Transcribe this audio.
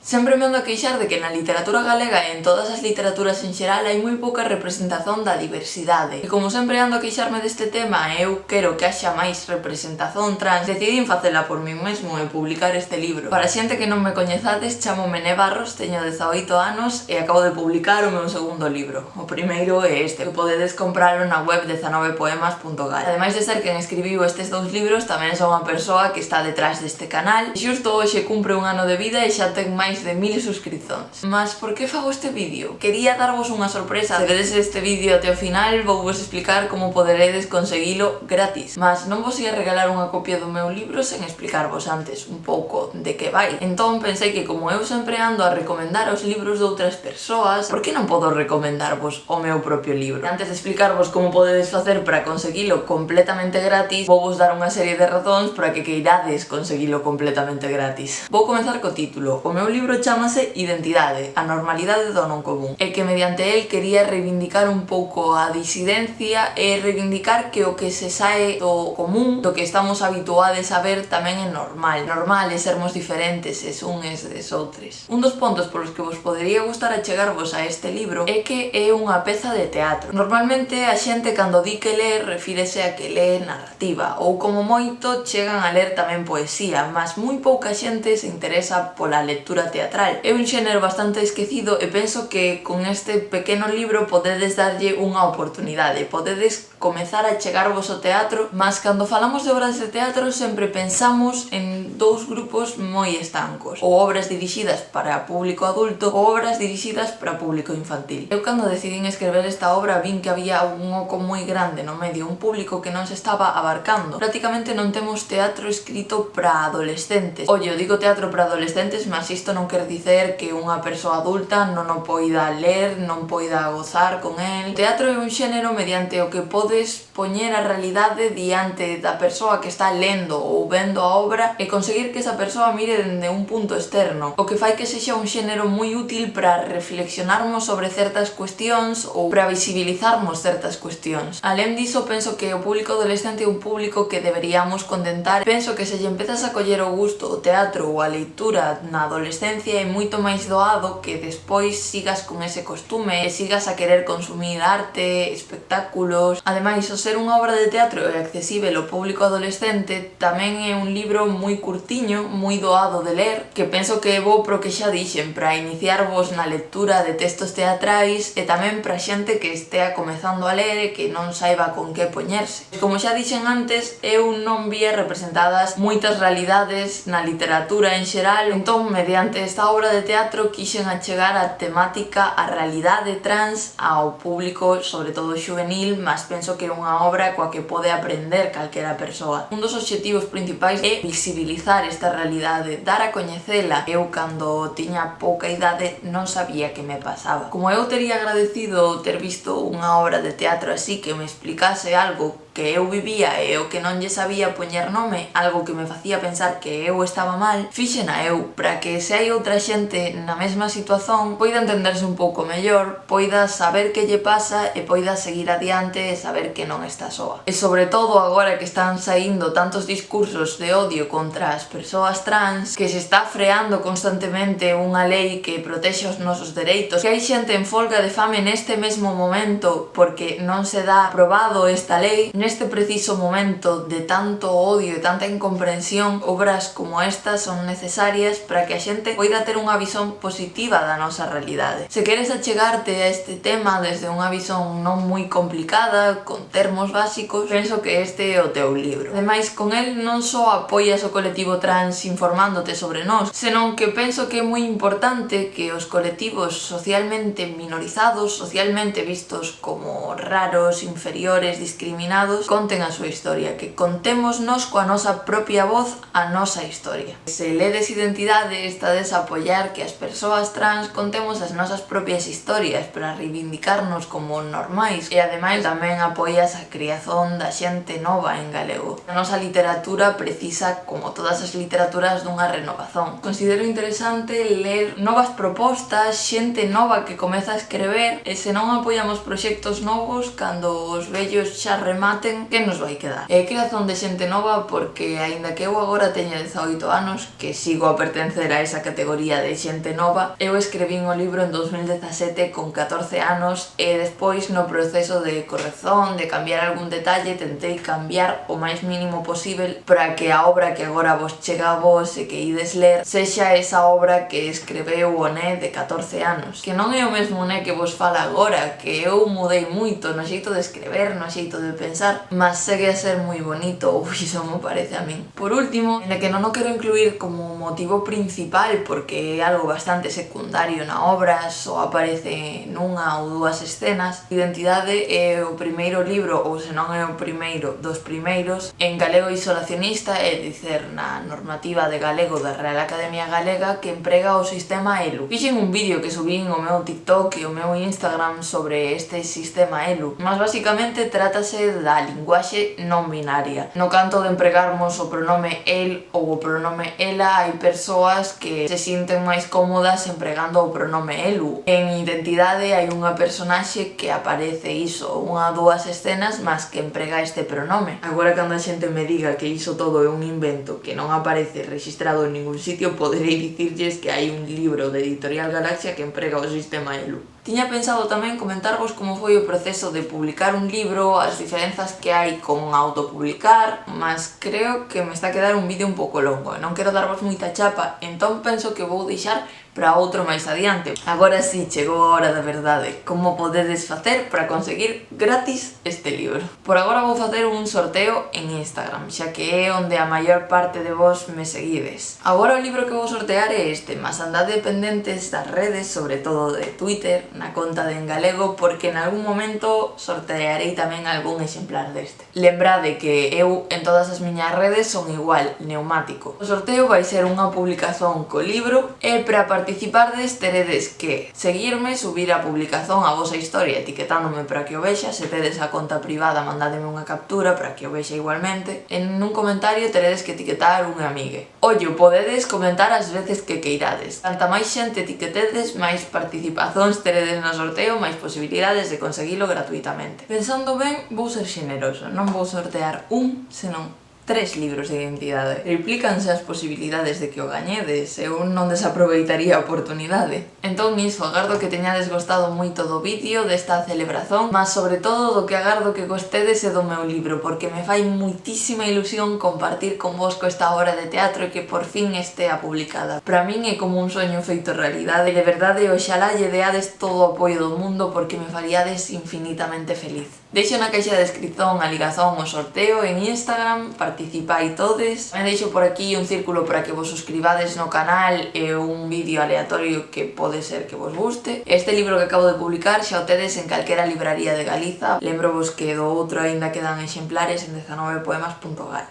Sempre me ando a queixar de que na literatura galega e en todas as literaturas en xeral hai moi pouca representación da diversidade. E como sempre ando a queixarme deste tema e eu quero que haxa máis representación trans, decidín facela por mí mesmo e publicar este libro. Para xente que non me coñezades, chámome Né Barros, teño 18 anos e acabo de publicar o meu segundo libro. O primeiro é este, que podedes compralo na web 19poemas.gal. Ademais de ser quen escribiu estes dous libros, tamén son unha persoa que está detrás deste canal. Xusto hoxe cumpre un ano de vida e xa ten máis de 1000 suscripcións. Mas por que fago este vídeo? Quería darvos unha sorpresa. Se vedes este vídeo até o final, vou vos explicar como poderedes conseguilo gratis. Mas non vos ia regalar unha copia do meu libro sen explicarvos antes un pouco de que vai. Entón pensei que como eu sempre ando a recomendar os libros de outras persoas, por que non podo recomendarvos o meu propio libro? Antes de explicarvos como podedes facer para conseguilo completamente gratis, vou vos dar unha serie de razóns para que queirades conseguilo completamente gratis. Vou comenzar co título. O meu libro chamase Identidade, a normalidade do non común, e que mediante el quería reivindicar un pouco a disidencia e reivindicar que o que se sae do común, do que estamos habituados a ver, tamén é normal. Normal é sermos diferentes es uns des outros. Un dos pontos polos que vos podería gustar achegarvos a este libro é que é unha peza de teatro. Normalmente a xente cando di que ler refírese a que lee narrativa ou como moito chegan a ler tamén poesía, mas moi pouca xente se interesa pola lectura teatral. É un xénero bastante esquecido e penso que con este pequeno libro podedes darlle unha oportunidade, podedes comezar a chegarvos ao teatro, mas cando falamos de obras de teatro sempre pensamos en dous grupos moi estancos, ou obras dirixidas para público adulto ou obras dirixidas para público infantil. Eu cando decidín escrever esta obra vin que había un oco moi grande no medio, un público que non se estaba abarcando. Prácticamente non temos teatro escrito para adolescentes. Ollo, digo teatro para adolescentes, mas isto non quer dicer que unha persoa adulta non o poida ler, non poida gozar con el. O teatro é un xénero mediante o que podes poñer a realidade diante da persoa que está lendo ou vendo a obra e conseguir que esa persoa mire dende un punto externo, o que fai que sexa un xénero moi útil para reflexionarmos sobre certas cuestións ou para visibilizarmos certas cuestións. Alén diso, penso que o público adolescente é un público que deberíamos contentar. Penso que se lle empezas a coller o gusto ao teatro ou a leitura na adolescencia é moito máis doado que despois sigas con ese costume e sigas a querer consumir arte, espectáculos. Ademais, o ser unha obra de teatro e accesível ao público adolescente tamén é un libro moi curtiño, moi doado de ler, que penso que é bo pro que xa dixen, para iniciarvos na lectura de textos teatrais e tamén para xente que estea comezando a ler e que non saiba con que poñerse. Como xa dixen antes, eu non vía representadas moitas realidades na literatura en xeral, entón mediante esta obra de teatro quixen achegar a temática, a realidade trans ao público, sobre todo juvenil, mas penso que é unha obra coa que pode aprender calquera persoa. Un dos obxectivos principais é visibilizar esta realidade, dar a coñecela. Eu, cando tiña pouca idade, non sabía que me pasaba. Como eu tería agradecido ter visto unha obra de teatro así que me explicase algo que eu vivía e o que non lle sabía poñer nome, algo que me facía pensar que eu estaba mal, fíxena eu, para que se hai outra xente na mesma situación poida entenderse un pouco mellor, poida saber que lle pasa e poida seguir adiante e saber que non está soa. E sobre todo agora que están saindo tantos discursos de odio contra as persoas trans, que se está freando constantemente unha lei que protexe os nosos dereitos, que hai xente en folga de fame neste mesmo momento porque non se dá aprobado esta lei. Neste preciso momento de tanto odio e tanta incomprensión, obras como estas son necesarias para que a xente poida ter unha visón positiva da nosa realidade. Se queres achegarte a este tema desde unha visón non moi complicada, con termos básicos, penso que este é o teu libro. Ademais, con el non só apoias o colectivo trans informándote sobre nós, senón que penso que é moi importante que os colectivos socialmente minorizados, socialmente vistos como raros, inferiores, discriminados, conten a súa historia, que contemos nos coa nosa propia voz a nosa historia. Se ledes Identidade, estades a apoiar que as persoas trans contemos as nosas propias historias para reivindicarnos como normais e ademais tamén apoias a criazón da xente nova en galego. A nosa literatura precisa, como todas as literaturas, dunha renovación. Considero interesante ler novas propostas, xente nova que comeza a escrever, e se non apoiamos proxectos novos, cando os vellos xa rematan rematen, que nos vai quedar? Creación de xente nova, porque aínda que eu agora teño 18 anos, que sigo a pertencer a esa categoría de xente nova, eu escribín o libro en 2017 con 14 anos e despois no proceso de corrección, de cambiar algún detalle, tentei cambiar o máis mínimo posible para que a obra que agora vos chega a vos e que ides ler sexa esa obra que escreveu o né de 14 anos. Que non é o mesmo né que vos fala agora, que eu mudei moito no xeito de escrever, no xeito de pensar, mas segue a ser moi bonito, ou iso me parece a min. Por último, en que non o quero incluir como motivo principal porque é algo bastante secundario na obra, só aparece nunha ou dúas escenas, Identidade é o primeiro libro, ou se non é o primeiro dos primeiros, en galego isolacionista, é dicer, na normativa de galego da Real Academia Galega, que emprega o sistema ELU. Fixen un vídeo que subín o meu TikTok e o meu Instagram sobre este sistema ELU, mas basicamente trátase da linguaxe non binaria. No canto de empregarmos o pronome el ou o pronome ela, hai persoas que se sinten máis cómodas empregando o pronome elu. En Identidade hai unha personaxe que aparece iso, unha ou dúas escenas, mas que emprega este pronome. Agora, cando a xente me diga que iso todo é un invento que non aparece registrado en ningún sitio, poderei dicirlles que hai un libro de Editorial Galaxia que emprega o sistema elu. Tiña pensado tamén comentarvos como foi o proceso de publicar un libro, as diferenzas que hai con autopublicar, mas creo que me está a quedar un vídeo un pouco longo e non quero darvos moita chapa, entón penso que vou deixar para outro máis adiante. Agora sí, chegou a hora da verdade. Como podedes facer para conseguir gratis este libro? Por agora vou facer un sorteo en Instagram, xa que é onde a maior parte de vos me seguides. Agora o libro que vou sortear é este, mas andade pendentes das redes, sobre todo de Twitter, na conta de En Galego, porque en algún momento sortearei tamén algún exemplar deste. Lembrade que eu en todas as miñas redes son igual, Neumático. O sorteo vai ser unha publicación co libro e para participardes teredes que seguirme, subir a publicación a vosa historia etiquetándome para que o vexa, se tedes a conta privada mandádeme unha captura para que o vexa igualmente. En un comentario teredes que etiquetar unha amiga. Ollo, podedes comentar as veces que queirades. Canta máis xente etiquetedes, máis participacións teredes no sorteo, máis posibilidades de conseguilo gratuitamente. Pensando ben, vou ser xeneroso, non vou sortear un, senón 3 libros de Identidade. Triplícanse as posibilidades de que o gañedes, eu non desaproveitaría a oportunidade. Entón iso, agardo que teñades gostado moito do vídeo, desta celebración, mas sobre todo do que agardo que gostedes e do meu libro, porque me fai moitísima ilusión compartir convosco esta obra de teatro e que por fin estea publicada. Para min é como un soño feito realidade e de verdade oxalá lle deades todo o apoio do mundo porque me faríades infinitamente feliz. Deixo na caixa de descripción a ligazón ao sorteo en Instagram, participai todes. Me deixo por aquí un círculo para que vos suscribades no canal e un vídeo aleatorio que pode ser que vos guste. Este libro que acabo de publicar xa o tedes en calquera libraría de Galiza. Lembrovos que do outro aínda quedan exemplares en 19poemas.gal.